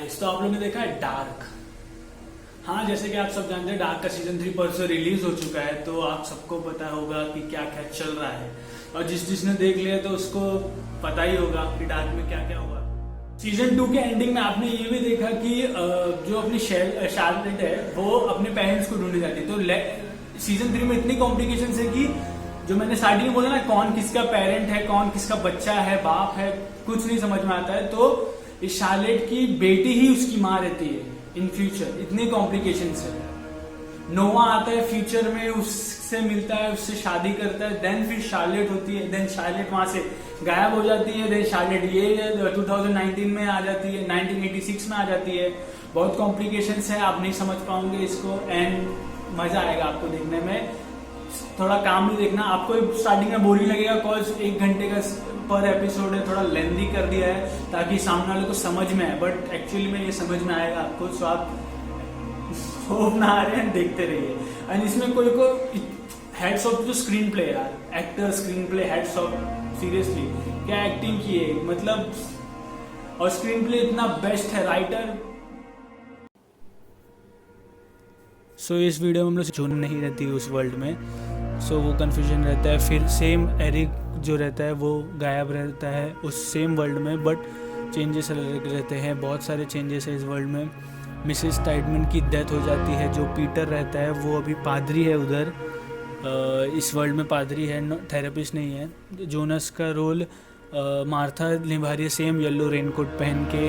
Guys तो आप लोगों ने देखा है डार्क। हाँ, जैसे कि आप सब जानते हैं डार्क का सीजन 3 परसों रिलीज हो चुका है, तो आप सबको पता होगा कि क्या क्या चल रहा है। और जिसने देख लिया तो उसको पता ही होगा कि डार्क में क्या क्या होगा। सीजन 2 के एंडिंग में आपने ये भी देखा कि जो अपनी शार्लेट है वो अपने पेरेंट्स को ढूंढने जाती है। तो सीजन 3 में इतनी कॉम्प्लिकेशन है कि जो मैंने स्टार्टिंग में बोला ना, कौन किसका पेरेंट है, कौन किसका बच्चा है, बाप है, कुछ नहीं समझ में आता है। तो इस शार्लेट की बेटी ही उसकी माँ रहती है इन फ्यूचर। इतनी कॉम्प्लिकेशन है। नोवा आता है फ्यूचर में, उससे मिलता है, उससे शादी करता है, देन फिर शार्लेट होती है, देन शार्लेट वहां से गायब हो जाती है, देन शार्लेट ये 2019 में आ जाती है, 1986 में आ जाती है। बहुत कॉम्प्लिकेशन है, आप नहीं समझ पाओगे इसको, एंड मजा आएगा आपको देखने में। थोड़ा काम भी देखना, आपको स्टार्टिंग में बोरिंग लगेगा कॉज 1 घंटे का पर एपिसोड है, थोड़ा लेंदी कर दिया है ताकि सामने वाले को समझ में आए, बट एक्चुअली में ये समझ में आएगा आपको। सो आप होप ना आ रहे हैं, देखते रहिए। एंड इसमें कोई को हेड्स ऑफ जो स्क्रीन प्ले यार, actor, screen play, heads of, seriously क्या एक्टिंग की है, मतलब। और स्क्रीन प्ले इतना बेस्ट है, राइटर। सो इस वीडियो में हम लोग जून नहीं रहती उस वर्ल्ड में, सो वो कन्फ्यूजन रहता है। फिर सेम एरिक जो रहता है वो गायब रहता है उस सेम वर्ल्ड में, बट चेंजेस अलग रहते हैं। बहुत सारे चेंजेस है इस वर्ल्ड में। मिसेस टाइडमैन की डेथ हो जाती है। जो पीटर रहता है वो अभी पादरी है उधर, इस वर्ल्ड में पादरी है, थेरेपिस्ट नहीं है। जोनस का रोल मार्था निभा रही है, सेम येलो रेनकोट पहन के।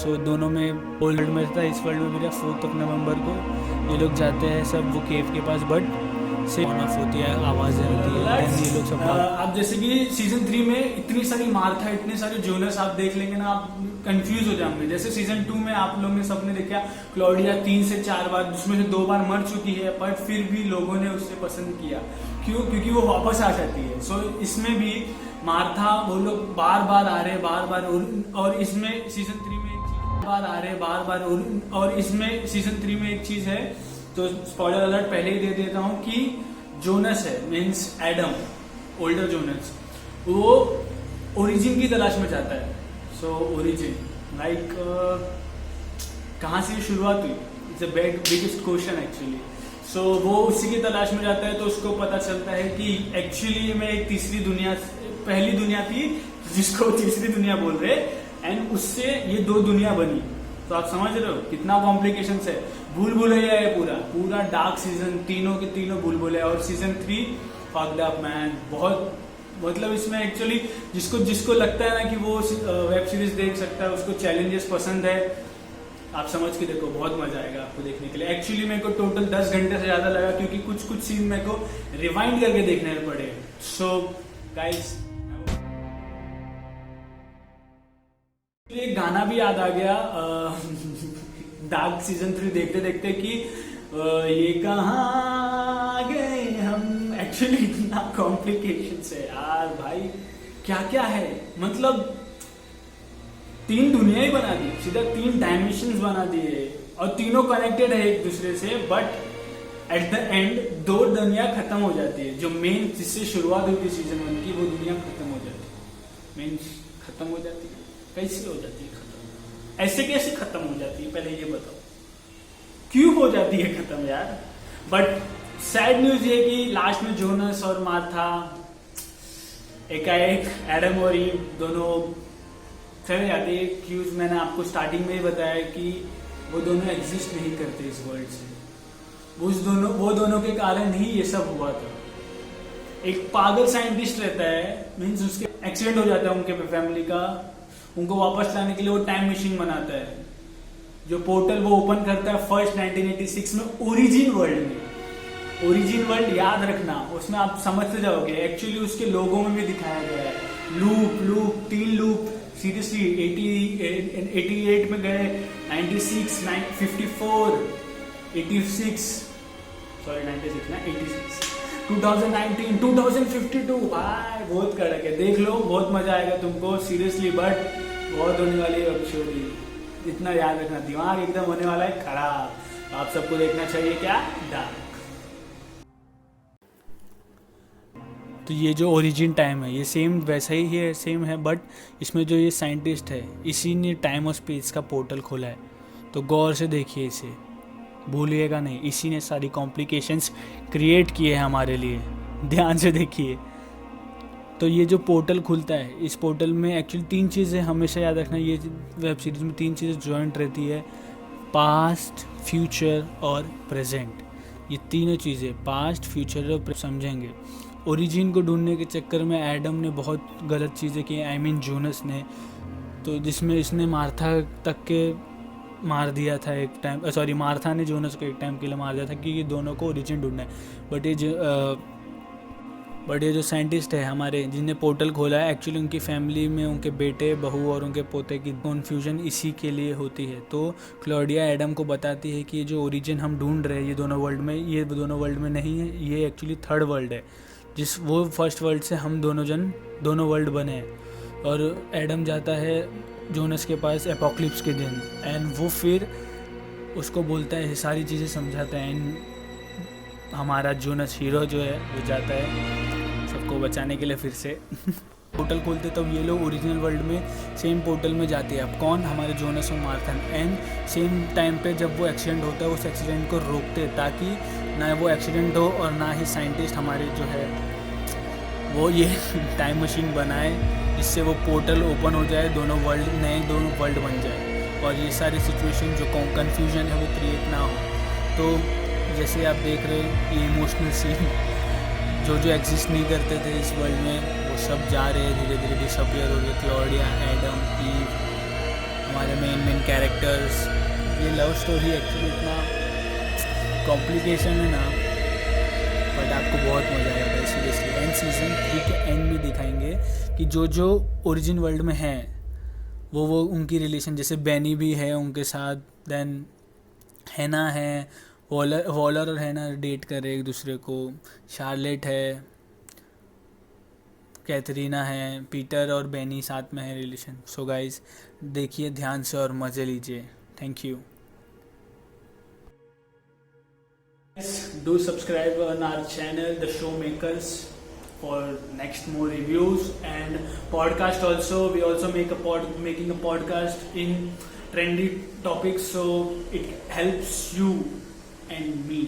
सो दोनों में ओल्ड में रहता है, इस वर्ल्ड में मेरा 4 नवंबर को ये लोग जाते हैं सब वो केव के पास, बट से ऑन ऑफ होती है, आवाज़ें होती है, ये लोग सब। आप जैसे कि सीजन 3 में इतनी सारी मार्था, इतने सारे जोनस आप देख लेंगे ना, आप कंफ्यूज हो जाएंगे। जैसे सीजन 2 में आप लोगों ने सबने देखा क्लॉडिया 3 से 4 बार, जिसमें से 2 बार मर चुकी है, पर फिर भी लोगों ने उससे पसंद किया। क्यों? क्योंकि वो वापस आ जाती है। सो इसमें भी मार्था वो लोग बार बार आ रहे, बार बार। और इसमें सीजन 3 में एक चीज बार आ रहे, बार बार। और इसमें सीजन 3 में एक चीज है, तो स्पॉइलर अलर्ट पहले ही दे देता हूं कि जोनस है, मीन्स एडम, ओल्डर जोनस, वो ओरिजिन की तलाश में जाता है। सो ओरिजिन लाइक कहाँ से शुरुआत हुई, it's a biggest question actually. So वो उसी की तलाश में जाता है, तो उसको पता चलता है कि एक्चुअली में एक तीसरी दुनिया, पहली दुनिया थी जिसको तीसरी दुनिया बोल रहे, एंड उससे ये 2 दुनिया बनी। तो आप समझ रहे हो कितना कॉम्प्लिकेशन है। भूल भुलैया है पूरा डार्क सीजन, तीनों के तीनों भूल भुलैया। और सीजन 3 फक्ड अप मैन, बहुत, मतलब इसमें एक्चुअली जिसको लगता है ना कि वो वेब सीरीज देख सकता है, उसको चैलेंजेस पसंद है, आप समझ के देखो, बहुत मजा आएगा आपको देखने के लिए। एक्चुअली मेरे को टोटल 10 घंटे से ज्यादा लगा, क्योंकि कुछ सीन मेरे को रिवाइंड करके देखने पड़े। सो गाइस, एक गाना भी याद आ गया डार्क सीजन 3 देखते देखते कि ये कहाँ गए हम। एक्चुअली इतना कॉम्प्लिकेशन है यार भाई, क्या क्या है, मतलब 3 दुनिया ही बना दी, सीधा 3 डायमेंशंस बना दिए, और तीनों कनेक्टेड है एक दूसरे से। बट एट द एंड 2 दुनिया खत्म हो जाती है। जो मेन जिससे शुरुआत हुई थी सीजन 1 की, वो दुनिया खत्म हो जाती है। मेन खत्म हो जाती है, कैसे हो जाती है खत्म? ऐसे कैसे खत्म हो जाती है, पहले ये बताओ, क्यों हो जाती है खत्म यार? बट सैड न्यूज ये कि लास्ट में जोनस और मार्था एकाएक एडम और ईव दोनों चले जाते हैं। क्यूज मैंने आपको स्टार्टिंग में ही बताया कि वो दोनों एग्जिस्ट नहीं करते इस वर्ल्ड से। वो दोनों के कारण ही ये सब हुआ था। एक पागल साइंटिस्ट रहता है, मीन्स उसके एक्सीडेंट हो जाता है उनके फैमिली का, उनको वापस लाने के लिए वो टाइम मशीन बनाता है। जो पोर्टल वो ओपन करता है फर्स्ट 1986 में ओरिजिन वर्ल्ड में। ओरिजिन वर्ल्ड याद रखना, उसमें आप समझते जाओगे। एक्चुअली उसके लोगों में भी दिखाया गया है लूप 3 लूप। सीरियसली 88 में गए, 96, 54, 86, सॉरी 96 ना 86, 2019, 2052, भाई बहुत कड़क है, देख लो, बहुत मजा आएगा तुमको सीरियसली। बट बहुत होने वाली है एक्चुअली, इतना याद रखना, दिमाग एकदम होने वाला है खराब। आप सबको देखना चाहिए क्या, डार्क। तो ये जो ओरिजिन टाइम है ये सेम वैसा ही है, सेम है, बट इसमें जो ये साइंटिस्ट है इसी ने टाइम और स्पेस का पोर्टल खोला है। तो गौर से देखिए इसे, भूलिएगा नहीं, इसी ने सारी कॉम्प्लिकेशंस क्रिएट किए हैं हमारे लिए, ध्यान से देखिए। तो ये जो पोर्टल खुलता है, इस पोर्टल में एक्चुअली 3 चीज़ें हमेशा याद रखना, ये वेब सीरीज़ में 3 चीज़ें जॉइंट रहती है, पास्ट, फ्यूचर और प्रेजेंट। ये तीनों चीज़ें पास्ट, फ्यूचर और समझेंगे। ओरिजिन को ढूंढने के चक्कर में एडम ने बहुत गलत चीज़ें की, आई मीन जोनस ने, तो जिसमें इसने मार्था तक के मार दिया था एक टाइम, सॉरी मार्था ने जोनस को एक टाइम के लिए मार दिया था कि ये दोनों को ओरिजिन ढूंढना है। बट ये जो साइंटिस्ट है हमारे जिनने पोर्टल खोला है, एक्चुअली उनकी फैमिली में उनके बेटे, बहू और उनके पोते की कन्फ्यूजन इसी के लिए होती है। तो क्लॉडिया एडम को बताती है कि ये जो ओरिजिन हम ढूंढ रहे हैं ये दोनों वर्ल्ड में नहीं है, ये एक्चुअली थर्ड वर्ल्ड है, वो फर्स्ट वर्ल्ड से हम दोनों वर्ल्ड बने हैं। और एडम जाता है जोनस के पास एपोक्लिप्स के दिन, एंड वो फिर उसको बोलता है, सारी चीज़ें समझाता है, एंड हमारा जोनस हीरो जो है वो जाता है सबको बचाने के लिए फिर से पोर्टल खोलते। तब ये लोग ओरिजिनल वर्ल्ड में सेम पोर्टल में जाते हैं। अब कौन? हमारे जोनस और मार्था, एंड सेम टाइम पे जब वो एक्सीडेंट होता है उस एक्सीडेंट को रोकते ताकि ना वो एक्सीडेंट हो और ना ही साइंटिस्ट हमारे जो है वो ये टाइम मशीन बनाए जिससे वो पोर्टल ओपन हो जाए, दोनों वर्ल्ड बन जाए और ये सारी सिचुएशन जो कन्फ्यूजन है वो क्रिएट ना हो। तो जैसे आप देख रहे हैं ये इमोशनल सीन जो एग्जिस्ट नहीं करते थे इस वर्ल्ड में, वो सब जा रहे हैं धीरे धीरे डिसअपियर हो रहे। क्लॉडिया, एडम, ईव, हमारे मेन कैरेक्टर्स। ये लव स्टोरी एक्चुअली इतना कॉम्प्लिकेशन है ना, बट आपको बहुत मज़ा आएगा सीरियसली। एंड सीज़न 3 के एंड में दिखाएंगे कि जो ओरिजिन वर्ल्ड में है वो उनकी रिलेशन, जैसे बेनी भी है उनके साथ, देन हैना है, वॉलर और हैना डेट कर रहे एक दूसरे को, शार्लेट है, कैथरीना है, पीटर और बेनी साथ में है रिलेशन। सो गाइज देखिए ध्यान से और मज़े लीजिए। Thank you. Do subscribe on our channel, The Showmakers, for next more reviews and podcast also. We also making a podcast in trendy topics, so it helps you and me.